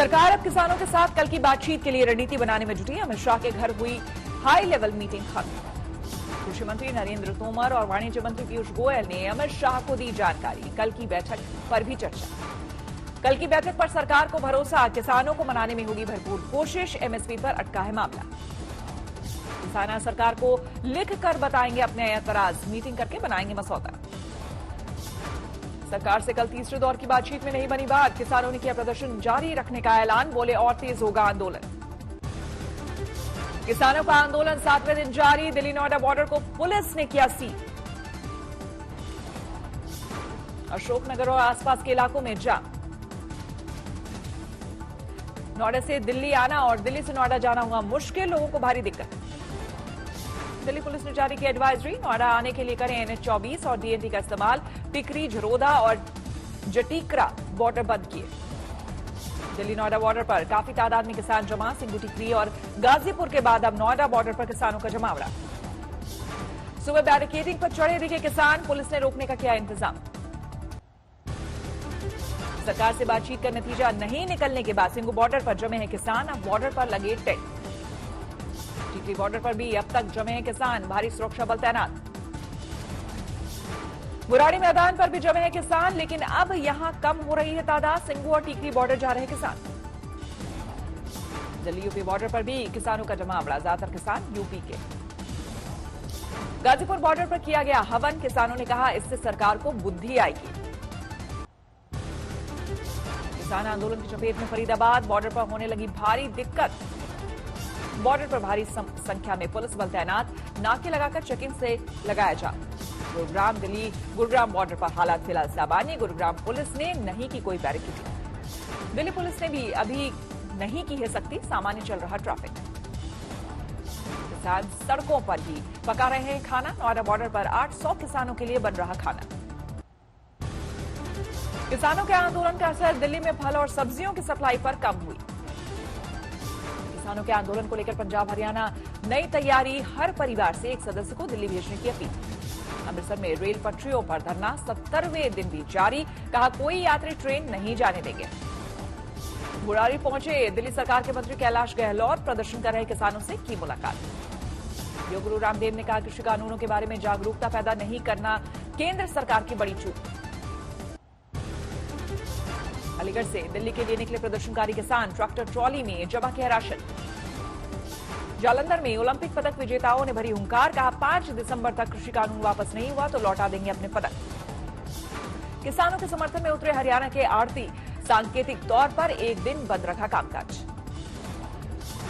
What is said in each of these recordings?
सरकार अब किसानों के साथ कल की बातचीत के लिए रणनीति बनाने में जुटी। अमित शाह के घर हुई हाई लेवल मीटिंग खत्म। कृषि मंत्री नरेंद्र तोमर और वाणिज्य मंत्री पीयूष गोयल ने अमित शाह को दी जानकारी। कल की बैठक पर भी चर्चा। कल की बैठक पर सरकार को भरोसा, किसानों को मनाने में होगी भरपूर कोशिश। एमएसपी पर अटका है मामला। किसान सरकार को लिख कर बताएंगे अपने ऐतराज, मीटिंग करके बनाएंगे मसौदा। सरकार से कल तीसरे दौर की बातचीत में नहीं बनी बात। किसानों ने किया प्रदर्शन जारी रखने का ऐलान, बोले और तेज होगा आंदोलन। किसानों का आंदोलन 7वें दिन जारी। दिल्ली नोएडा बॉर्डर को पुलिस ने किया सील। अशोकनगर और आसपास के इलाकों में जाम। नोएडा से दिल्ली आना और दिल्ली से नोएडा जाना हुआ मुश्किल, लोगों को भारी दिक्कत। दिल्ली पुलिस ने जारी की एडवाइजरी, नोएडा आने के लिए करें NH 24 और DNT का इस्तेमाल। टिकरी, झरोदा और जटीकरा बॉर्डर बंद किए। दिल्ली नोएडा बॉर्डर पर काफी तादाद में किसान जमा। सिंगू, टिकरी और गाजीपुर के बाद अब नोएडा बॉर्डर पर किसानों का जमावड़ा। सुबह बैरिकेडिंग पर चढ़े दिखे किसान, पुलिस ने रोकने का किया इंतजाम। सरकार से बातचीत का नतीजा नहीं निकलने के बाद सिंगू बॉर्डर पर जमे हैं किसान। अब बॉर्डर पर लगे टेंट। टिकरी बॉर्डर पर भी अब तक जमे हैं किसान, भारी सुरक्षा बल तैनात। बुराड़ी मैदान पर भी जमे हैं किसान, लेकिन अब यहां कम हो रही है तादाद। सिंगू और टिकरी बॉर्डर जा रहे किसान। दिल्ली यूपी बॉर्डर पर भी किसानों का जमावड़ा, ज्यादातर किसान यूपी के। गाजीपुर बॉर्डर पर किया गया हवन। किसानों ने कहा इससे सरकार को बुद्धि आएगी। किसान आंदोलन की चपेट में फरीदाबाद, बॉर्डर पर होने लगी भारी दिक्कत। बॉर्डर पर भारी संख्या में पुलिस बल तैनात, नाके लगाकर चेकिंग से लगाया जा। गुरुग्राम, दिल्ली गुरुग्राम बॉर्डर पर हालात फिलहाल सामान्य। गुरुग्राम पुलिस ने नहीं की कोई बैरिकेडिंग। दिल्ली पुलिस ने भी अभी नहीं की है सख्ती, सामान्य चल रहा ट्रैफिक। किसान सड़कों पर ही पका रहे हैं खाना। नोएडा बॉर्डर पर 800 किसानों के लिए बन रहा खाना। किसानों के आंदोलन का असर दिल्ली में फल और सब्जियों की सप्लाई पर कम हुई। किसानों के आंदोलन को लेकर पंजाब हरियाणा नई तैयारी, हर परिवार से एक सदस्य को दिल्ली भेजने की अपील। अमृतसर में रेल पटरियों पर धरना 70वें दिन भी जारी, कहा कोई यात्री ट्रेन नहीं जाने देंगे। बुराड़ी पहुंचे दिल्ली सरकार के मंत्री कैलाश गहलोत, प्रदर्शन कर रहे किसानों से की मुलाकात। योग गुरु रामदेव ने कहा कृषि कानूनों के बारे में जागरूकता पैदा नहीं करना केंद्र सरकार की बड़ी चूक। अलीगढ़ से दिल्ली के लिए निकले प्रदर्शनकारी किसान, ट्रैक्टर ट्रॉली में जमा किया राशन। जालंधर में ओलंपिक पदक विजेताओं ने भरी हुंकार, कहा 5 दिसंबर तक कृषि कानून वापस नहीं हुआ तो लौटा देंगे अपने पदक। किसानों के समर्थन में उतरे हरियाणा के आड़ती, सांकेतिक तौर पर एक दिन बंद रखा कामकाज।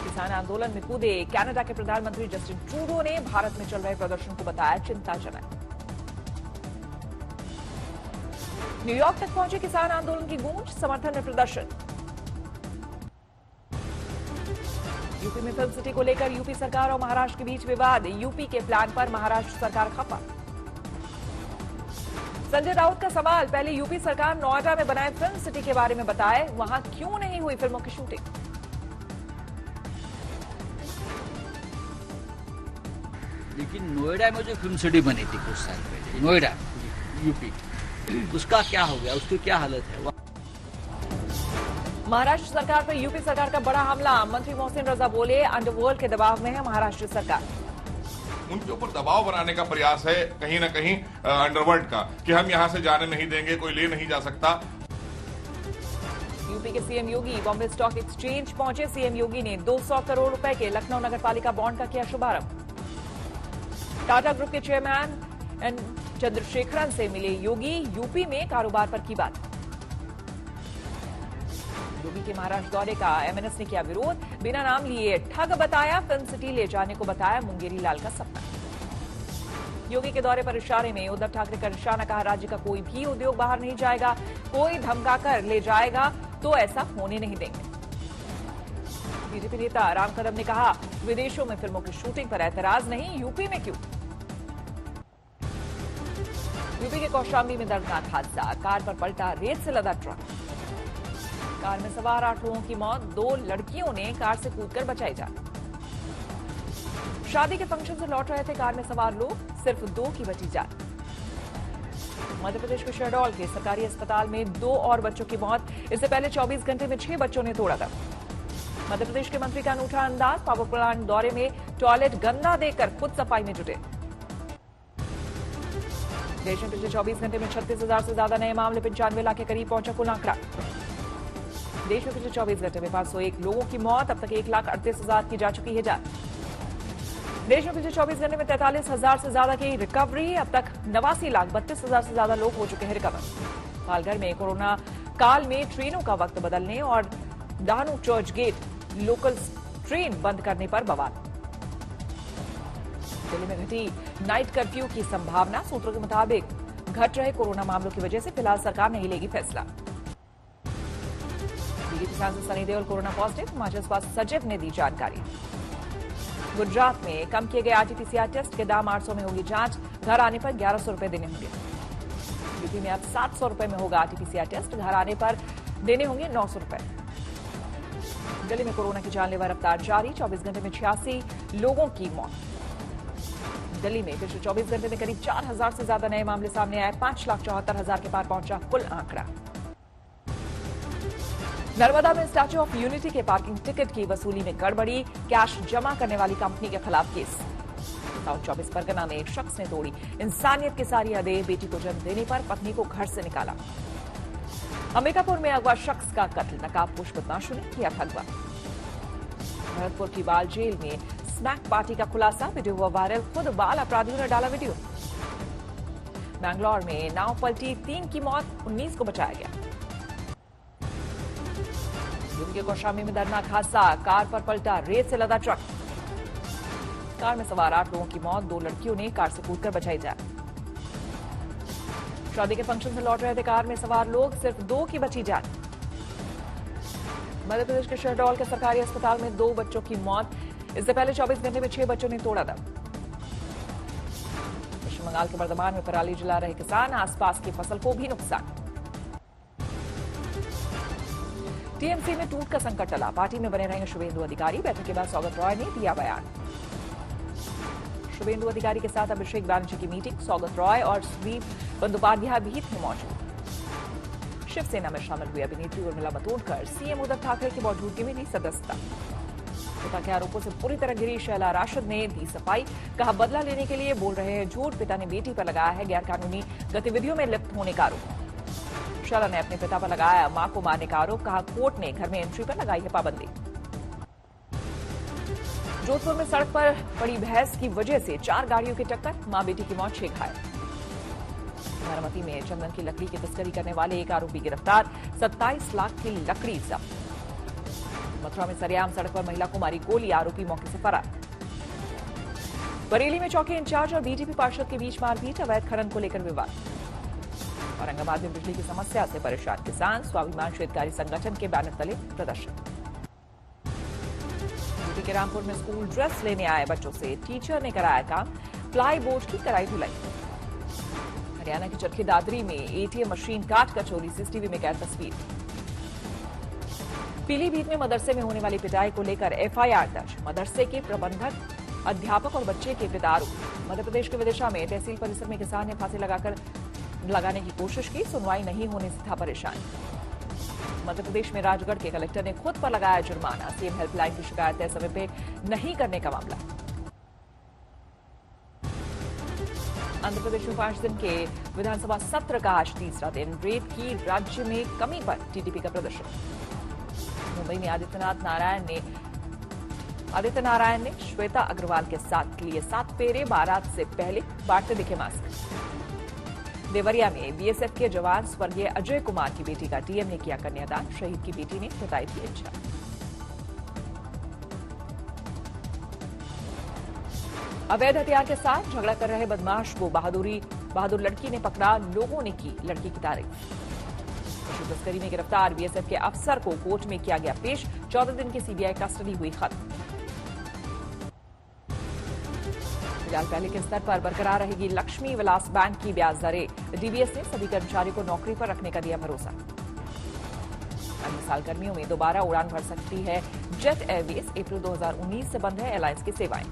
किसान आंदोलन में कूदे कनाडा के प्रधानमंत्री जस्टिन ट्रूडो ने भारत में चल रहे प्रदर्शन को बताया चिंताजनक। न्यूयॉर्क तक पहुंचे किसान आंदोलन की गूंज, समर्थन में प्रदर्शन। यूपी में फिल्म सिटी को लेकर यूपी सरकार और महाराष्ट्र के बीच विवाद। यूपी के प्लान पर महाराष्ट्र सरकार खफा। संजय राउत का सवाल, पहले यूपी सरकार नोएडा में बनाए फिल्म सिटी के बारे में बताए, वहां क्यों नहीं हुई फिल्मों की शूटिंग। लेकिन नोएडा में जो फिल्म सिटी बनी थी कुछ साल पहले, नोएडा यूपी, उसका क्या हो गया, उसकी क्या हालत है। महाराष्ट्र सरकार पर यूपी सरकार का बड़ा हमला। मंत्री मोहसिन रजा बोले अंडरवर्ल्ड के दबाव में है महाराष्ट्र सरकार। उनके ऊपर दबाव बनाने का प्रयास है कहीं ना कहीं अंडरवर्ल्ड का, कि हम यहां से जाने नहीं देंगे, कोई ले नहीं जा सकता। यूपी के सीएम योगी बॉम्बे स्टॉक एक्सचेंज पहुंचे। सीएम योगी ने 200 करोड़ रुपए के लखनऊ नगरपालिका बॉन्ड का किया शुभारंभ। टाटा ग्रुप के चेयरमैन एन चंद्रशेखरन से मिले योगी, यूपी में कारोबार पर की बात। योगी के महाराष्ट्र दौरे का एमएनएस ने किया विरोध, बिना नाम लिए ठग बताया, फिल्म सिटी ले जाने को बताया मुंगेरी लाल का सपना। योगी के दौरे पर इशारे में उद्धव ठाकरे का निशाना, कहा राज्य का कोई भी उद्योग बाहर नहीं जाएगा, कोई धमकाकर ले जाएगा तो ऐसा होने नहीं देंगे। बीजेपी नेता राम कदम ने कहा विदेशों में फिल्मों की शूटिंग पर ऐतराज नहीं, यूपी में क्यों। यूपी के कौशाम्बी में दर्दनाक हादसा, कार पर पलटा रेत से लदा ट्रक। कार में सवार 8 लोगों की मौत, 2 लड़कियों ने कार से कूदकर बचाई जान। शादी के फंक्शन से लौट रहे थे कार में सवार लोग, सिर्फ 2 की बची जान। मध्य प्रदेश के शहडोल के सरकारी अस्पताल में 2 और बच्चों की मौत। इससे पहले 24 घंटे में 6 बच्चों ने तोड़ा दम। मध्य प्रदेश के मंत्री का अनूठा अंदाज, पावर प्लांट दौरे में टॉयलेट गंदा देकर खुद सफाई में जुटे। देश में पिछले 24 घंटे में 36,000 से ज्यादा नए मामले, 95 लाख के करीब पहुंचा कुल आंकड़ा। देश में पिछले 24 घंटे में 501 लोगों की मौत, अब तक 1,38,000 की जा चुकी है जान। देश में पिछले 24 घंटे में 43,000 से ज्यादा की रिकवरी, अब तक 89,32,000 से ज्यादा लोग हो चुके हैं रिकवर। पालघर में कोरोना काल में ट्रेनों का वक्त बदलने और Danu church get local train बंद करने पर बवाल। दिल्ली में घटी नाइट कर्फ्यू की संभावना, सूत्रों के मुताबिक घट रहे कोरोना मामलों की वजह से फिलहाल सरकार नहीं लेगी फैसला। बीजेपी सांसद सनी देओल कोरोना पॉजिटिव, हिमाचल स्वास्थ्य सचिव ने दी जानकारी। गुजरात में कम किए गए आरटीपीसीआर टेस्ट के दाम 800 में होगी जांच, घर आने पर 1100 रुपए देने होंगे। यूपी में अब 700 रुपए में होगा आरटीपीसीआर टेस्ट, घर आने पर देने होंगे 900 रुपए। दिल्ली में कोरोना की जानलेवा रफ्तार जारी, 24 घंटे में 86 लोगों की मौत। दिल्ली में पिछले 24 घंटे में करीब 4,000 से ज्यादा नए मामले सामने आए, 5,74,000 के पार पहुंचा कुल आंकड़ा। नर्मदा में स्टैच्यू ऑफ यूनिटी के पार्किंग टिकट की वसूली में गड़बड़ी, कैश जमा करने वाली कंपनी के खिलाफ केस। साउथ 24 परगना में एक शख्स ने तोड़ी इंसानियत की सारी हदें, बेटी को जन्म देने पर पत्नी को घर से निकाला। अंबिकापुर में अगवा शख्स का कत्ल, नकाबपोश बदमाशों ने किया भगवा। भरतपुर की बाल जेल में स्नैक पार्टी का खुलासा, वीडियो हुआ वायरल, खुद बाल अपराधियों ने डाला वीडियो। बैंगलोर में नाव पलटी, 3 की मौत, 19 को बचाया गया। यूपी के कौशाम्बी में दर्दनाक हादसा, कार पर पलटा रेत से लदा ट्रक। कार में सवार 8 लोगों की मौत, 2 लड़कियों ने कार से कूदकर बचाई जान। शादी के फंक्शन से लौट रहे थे कार में सवार लोग, सिर्फ 2 की बची जान। मध्य प्रदेश के शहडोल के सरकारी अस्पताल में 2 बच्चों की मौत, इससे पहले 24 घंटे में 6 बच्चों ने तोड़ा दम। पश्चिम बंगाल के बर्धमान में पराली जला रहे किसान, आसपास की फसल को भी नुकसान। टीएमसी में टूट का संकट टला, पार्टी में बने रहेंगे शुभेंदु अधिकारी, बैठक के बाद सौगत रॉय ने दिया बयान। शुभेंदु अधिकारी के साथ अभिषेक बैनर्जी की मीटिंग, सौगत रॉय और सुदीप बंदोपाध्याय भी थे मौजूद। शिवसेना में शामिल हुई अभिनेत्री उर्मिला मातोंडकर सीएम उद्धव ठाकरे की मौजूदगी में ली सदस्यता। पिता के आरोपों से पूरी तरह घिरी शैला राशिद ने दी सफाई, कहा बदला लेने के लिए बोल रहे हैं झूठ, पिता ने बेटी पर लगाया है गैरकानूनी गतिविधियों में लिप्त होने का आरोप। शैला ने अपने पिता पर लगाया मां को मारने का आरोप, कहा कोर्ट ने घर में एंट्री पर लगाई है पाबंदी। जोधपुर में सड़क पर पड़ी भैंस की वजह से 4 गाड़ियों की टक्कर, मां बेटी की मौत, 6 घायल। बारामती में चंदन की लकड़ी की तस्करी करने वाले एक आरोपी गिरफ्तार, 27 लाख की लकड़ी जब्त। मथुरा में सरेआम सड़क पर महिला को मारी गोली, आरोपी मौके से फरार। बरेली में चौकी इंचार्ज और बीजेपी पार्षद के बीच मारपीट, अवैध खनन को लेकर विवाद। औरंगाबाद में बिजली की समस्या से परेशान किसान, स्वाभिमान क्षेत्रकारी संगठन के बैनर तले प्रदर्शन। यूपी के रामपुर में स्कूल ड्रेस लेने आए बच्चों से टीचर ने कराया काम, प्लाई बोर्ड की कराई धुलाई। हरियाणा की चरखी दादरी में एटीएम मशीन काट कर चोरी, सीसीटीवी में कैद तस्वीर। पीलीभीत में मदरसे में होने वाली पिटाई को लेकर एफआईआर दर्ज, मदरसे के प्रबंधक, अध्यापक और बच्चे के पिता आरोपी। मध्य प्रदेश के विदिशा में तहसील परिसर में किसान ने फांसी लगाने की कोशिश की, सुनवाई नहीं होने से था परेशान। मध्य प्रदेश में राजगढ़ के कलेक्टर ने खुद पर लगाया जुर्माना, सीएम हेल्पलाइन की शिकायत तय समय पे नहीं करने का मामला। आंध्र प्रदेश में 5 दिन के विधानसभा सत्र का आज तीसरा दिन, रेत की राज्य में कमी पर टीडीपी का प्रदर्शन। मुंबई में आदित्य नारायण ने श्वेता अग्रवाल के साथ लिए 7 फेरे, बारात से पहले बांटते दिखे मास्क। देवरिया में बीएसएफ के जवान स्वर्गीय अजय कुमार की बेटी का डीएम ने किया कन्यादान, शहीद की बेटी ने बताई थी इच्छा। अवैध हथियार के साथ झगड़ा कर रहे बदमाश को बहादुर लड़की ने पकड़ा, लोगों ने की लड़की की तारीफ। पशु तस्करी में गिरफ्तार बीएसएफ के अफसर को कोर्ट में किया गया पेश, 14 दिन की सीबीआई कस्टडी हुई खत्म। फिलहाल पहले के स्तर पर बरकरार रहेगी लक्ष्मी विलास बैंक की ब्याज दरें, डीबीएस ने सभी कर्मचारियों को नौकरी पर रखने का दिया भरोसा। अगले साल गर्मियों में दोबारा उड़ान भर सकती है जेट एयरवेज, अप्रैल 2019 से बंद है एयरलाइंस की सेवाएं।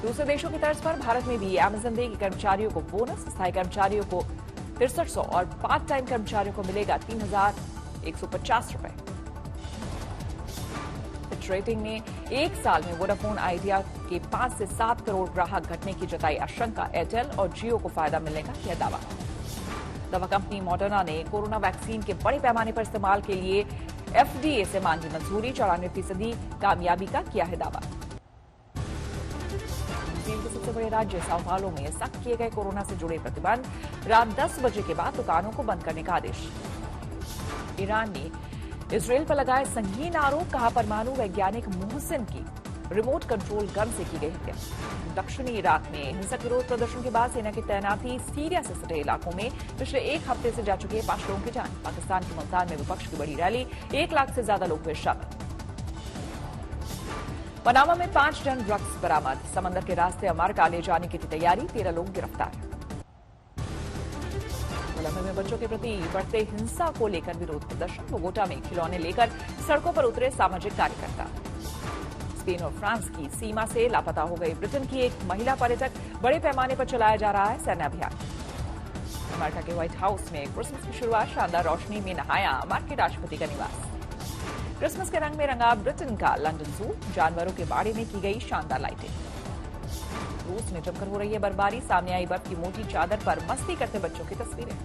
दूसरे देशों की तर्ज पर भारत में भी अमेजन देगी कर्मचारियों को बोनस। स्थायी कर्मचारियों को 6300 और पार्ट टाइम कर्मचारियों को मिलेगा 3150 रुपए। फिच रेटिंग ने एक साल में वोडाफोन आइडिया के 5 से 7 करोड़ ग्राहक घटने की जताई आशंका। एयरटेल और जियो को फायदा मिलने का किया दावा। दवा कंपनी मॉडर्ना ने कोरोना वैक्सीन के बड़े पैमाने पर इस्तेमाल के लिए FDA से मांगी मंजूरी। 94% कामयाबी का किया है दावा। ब्राजील के सबसे बड़े राज्य साओ पाउलो में सख्त किए गए कोरोना से जुड़े प्रतिबंध। रात 10 बजे के बाद दुकानों को बंद करने का आदेश। ईरान ने इजरायल पर लगाए संगीन आरोप। कहा परमाणु वैज्ञानिक मोहसिन की रिमोट कंट्रोल गन से की गई हत्या। दक्षिणी इराक में हिंसक विरोध प्रदर्शन के बाद सेना की तैनाती। सीरिया से सटे इलाकों में पिछले एक हफ्ते से जा चुके हैं 5 लोगों की जान। पाकिस्तान के मुल्तान में विपक्ष की बड़ी रैली। 1 लाख से ज्यादा लोग हुए शामिल। पनामा में 5 टन ड्रग्स बरामद। समंदर के रास्ते अमेरिका ले जाने की थी तैयारी। 13 लोग गिरफ्तार। कोलंबो में बच्चों के प्रति बढ़ते हिंसा को लेकर विरोध प्रदर्शन। बोगोटा में खिलौने लेकर सड़कों पर उतरे सामाजिक कार्यकर्ता। स्पेन और फ्रांस की सीमा से लापता हो गई ब्रिटेन की एक महिला पर्यटक। बड़े पैमाने पर चलाया जा रहा है सैन्य अभियान। अमेरिका के व्हाइट हाउस में क्रिसमस की शुरुआत। शानदार रोशनी में नहाया अमेरिकी राष्ट्रपति का निवास। क्रिसमस के रंग में रंगा ब्रिटेन का लंदन जू। जानवरों के बाड़े में की गई शानदार लाइटिंग। रूस में जमकर हो रही है बर्फबारी। सामने आई बर्फ की मोटी चादर पर मस्ती करते बच्चों की तस्वीरें।